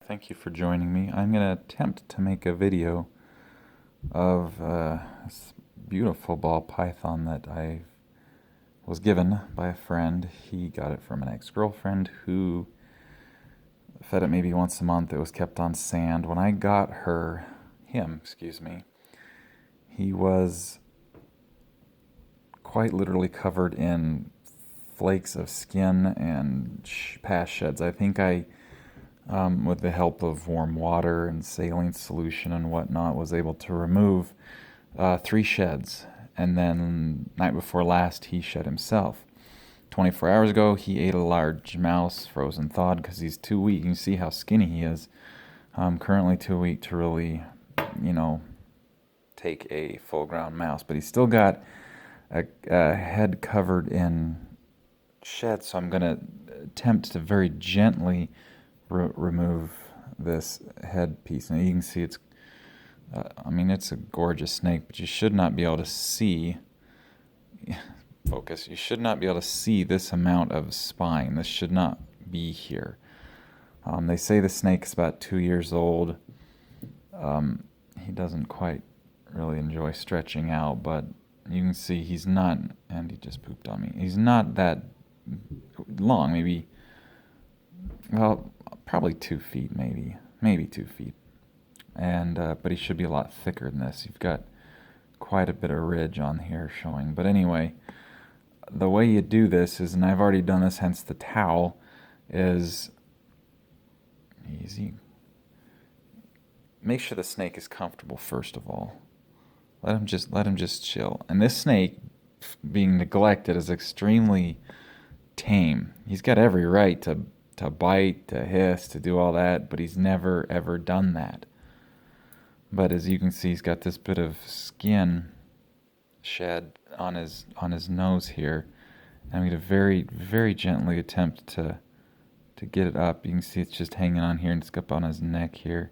Thank you for joining me. I'm going to attempt to make a video of this beautiful ball python that I was given by a friend. He got it from an ex-girlfriend who fed it maybe once a month. It was kept on sand. When I got him, he was quite literally covered in flakes of skin and past sheds. I think with the help of warm water and saline solution and whatnot, was able to remove 3 sheds. And then night before last, he shed himself. 24 hours ago, he ate a large mouse, frozen thawed, because he's too weak. You can see how skinny he is. Currently too weak to really, take a full-ground mouse. But he's still got a head covered in shed, so I'm going to attempt to very gently remove this head piece. And you can see it's a gorgeous snake, but you should not be able to see you should not be able to see this amount of spine. This should not be here. They say the snake is about 2 years old. He doesn't quite really enjoy stretching out, but you can see he's not, and he just pooped on me. He's not that long, probably 2 feet, maybe 2 feet. And but he should be a lot thicker than this. You've got quite a bit of ridge on here showing. But anyway, the way you do this is, and I've already done this, hence the towel, is easy. Make sure the snake is comfortable first of all. Let him just chill. And this snake, being neglected, is extremely tame. He's got every right to bite, to hiss, to do all that, but he's never ever done that. But as you can see, he's got this bit of skin shed on his nose here. And I'm going to very, very gently attempt to get it up. You can see it's just hanging on here, and it's up on his neck here.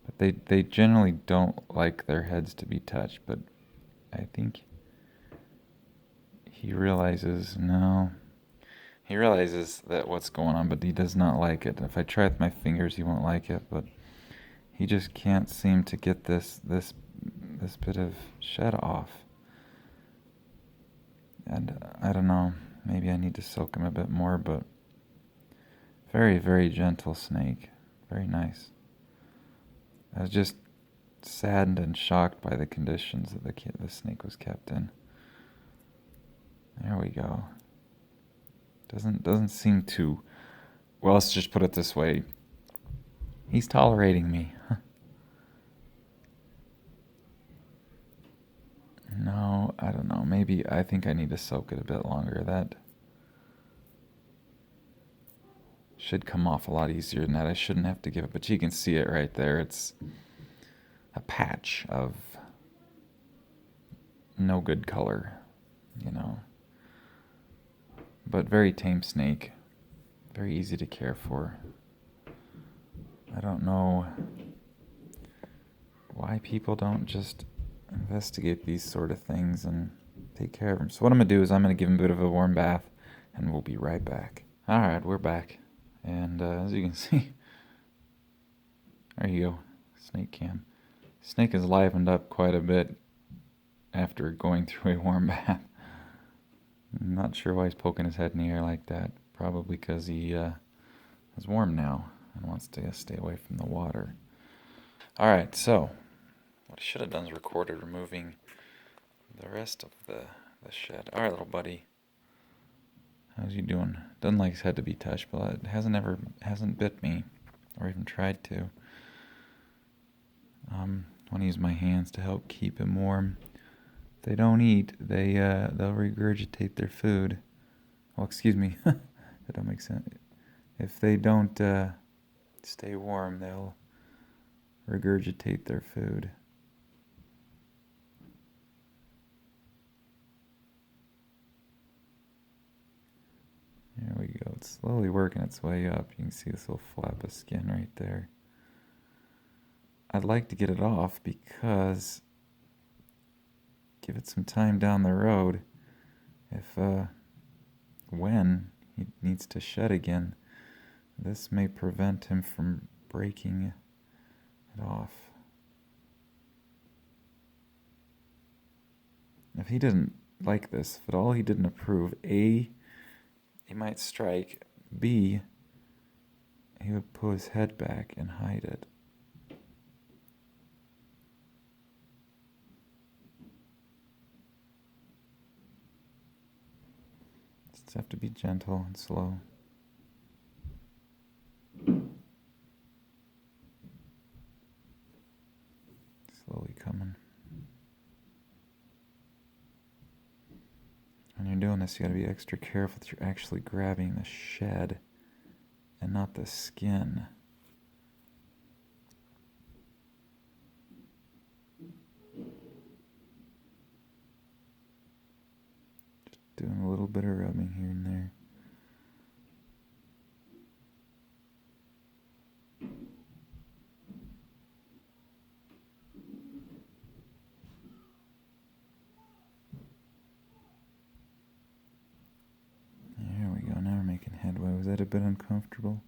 But they generally don't like their heads to be touched. But I think he realizes that what's going on, but he does not like it. If I try with my fingers, he won't like it, but he just can't seem to get this bit of shed off. And I don't know, maybe I need to soak him a bit more, but very, very gentle snake. Very nice. I was just saddened and shocked by the conditions that the snake was kept in. There we go. Doesn't seem to... Well, let's just put it this way. He's tolerating me. No, I don't know. Maybe I think I need to soak it a bit longer. That should come off a lot easier than that. I shouldn't have to give it, but you can see it right there. It's a patch of no good color, But very tame snake. Very easy to care for. I don't know why people don't just investigate these sort of things and take care of them. So what I'm going to do is I'm going to give him a bit of a warm bath, and we'll be right back. Alright, we're back. And as you can see, there you go, snake cam. Snake is livened up quite a bit after going through a warm bath. I'm not sure why he's poking his head in the air like that. Probably because he is warm now and wants to stay away from the water. Alright, so what I should have done is recorded removing the rest of the shed. Alright, little buddy. How's he doing? Doesn't like his head to be touched, but it hasn't bit me or even tried to. I want to use my hands to help keep him warm. If they don't eat, they'll regurgitate their food. Oh, excuse me. That don't make sense. If they don't stay warm, they'll regurgitate their food. There we go. It's slowly working its way up. You can see this little flap of skin right there. I'd like to get it off because give it some time down the road. If when he needs to shed again, this may prevent him from breaking it off. If he didn't like this, if at all he didn't approve, A, he might strike, B, he would pull his head back and hide it. Just have to be gentle and slow. Slowly coming. When you're doing this, you gotta be extra careful that you're actually grabbing the shed and not the skin. Just doing a little bit of rubbing here and there. There we go, now we're making headway. Was that a bit uncomfortable?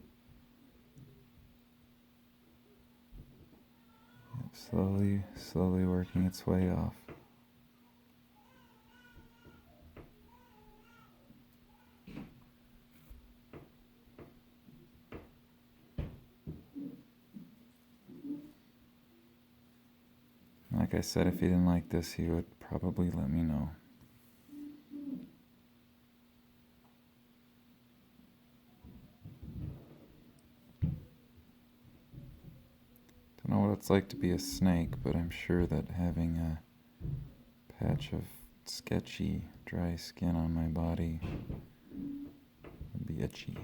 Yep, slowly working its way off. Like I said, if he didn't like this, he would probably let me know. Don't know what it's like to be a snake, but I'm sure that having a patch of sketchy, dry skin on my body would be itchy.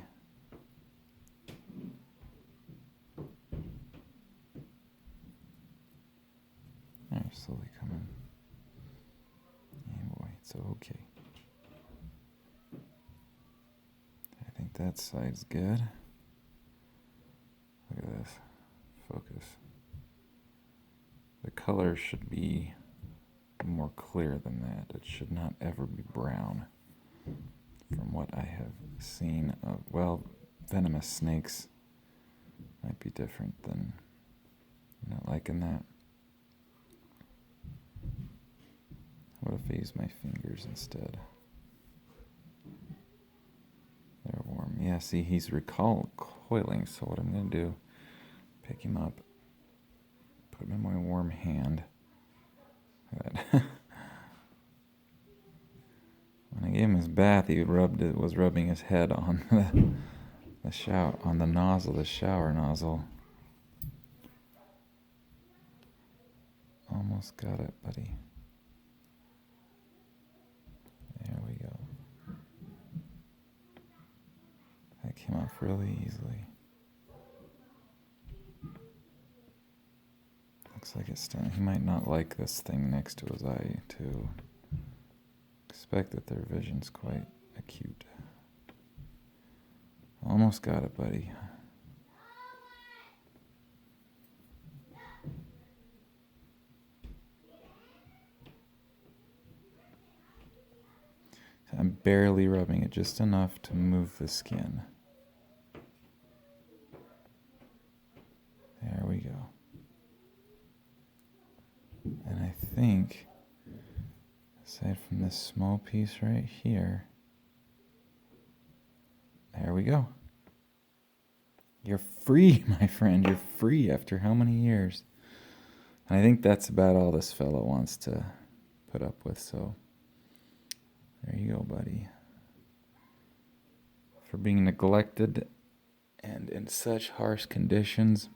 Alright, slowly coming. Yeah, boy, it's okay. I think that side's good. Look at this. Focus. The color should be more clear than that. It should not ever be brown. From what I have seen of, well, venomous snakes might be different than, not liking that. What if I use my fingers instead? They're warm. Yeah, see, he's recoiling, so what I'm going to do, pick him up, put him in my warm hand. When I gave him his bath, he was rubbing his head on the shower, on the nozzle, the shower nozzle. Almost got it, buddy. There we go. That came off really easily. Looks like it's done. He might not like this thing next to his eye, too. Expect that their vision's quite acute. Almost got it, buddy. I'm barely rubbing it, just enough to move the skin. There we go. And I think, aside from this small piece right here, there we go. You're free, my friend. You're free after how many years? And I think that's about all this fella wants to put up with, so there you go, buddy. For being neglected and in such harsh conditions,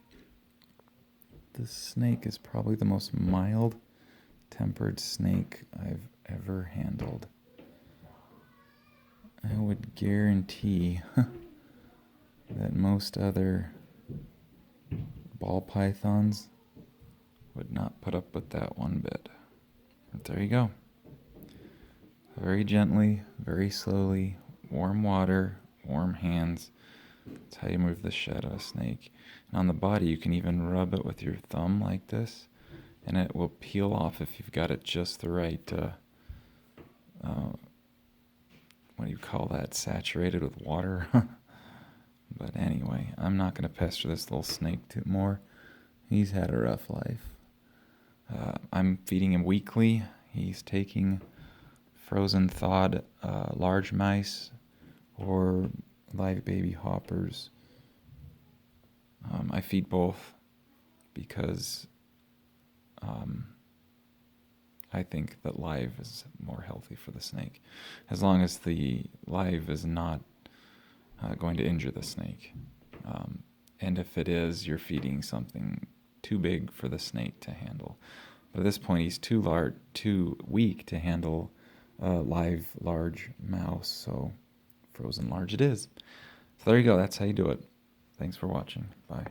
this snake is probably the most mild-tempered snake I've ever handled. I would guarantee that most other ball pythons would not put up with that one bit. But there you go. Very gently, very slowly, warm water, warm hands. That's how you move the shed of a snake. And on the body, you can even rub it with your thumb like this, and it will peel off if you've got it just the right, what do you call that, saturated with water? But anyway, I'm not going to pester this little snake too more. He's had a rough life. I'm feeding him weekly. He's taking frozen thawed large mice or live baby hoppers. I feed both because I think that live is more healthy for the snake, as long as the live is not going to injure the snake. And if it is, you're feeding something too big for the snake to handle. But at this point, he's too weak to handle a live large mouse, so frozen large it is. So there you go. That's how you do it. Thanks for watching. Bye.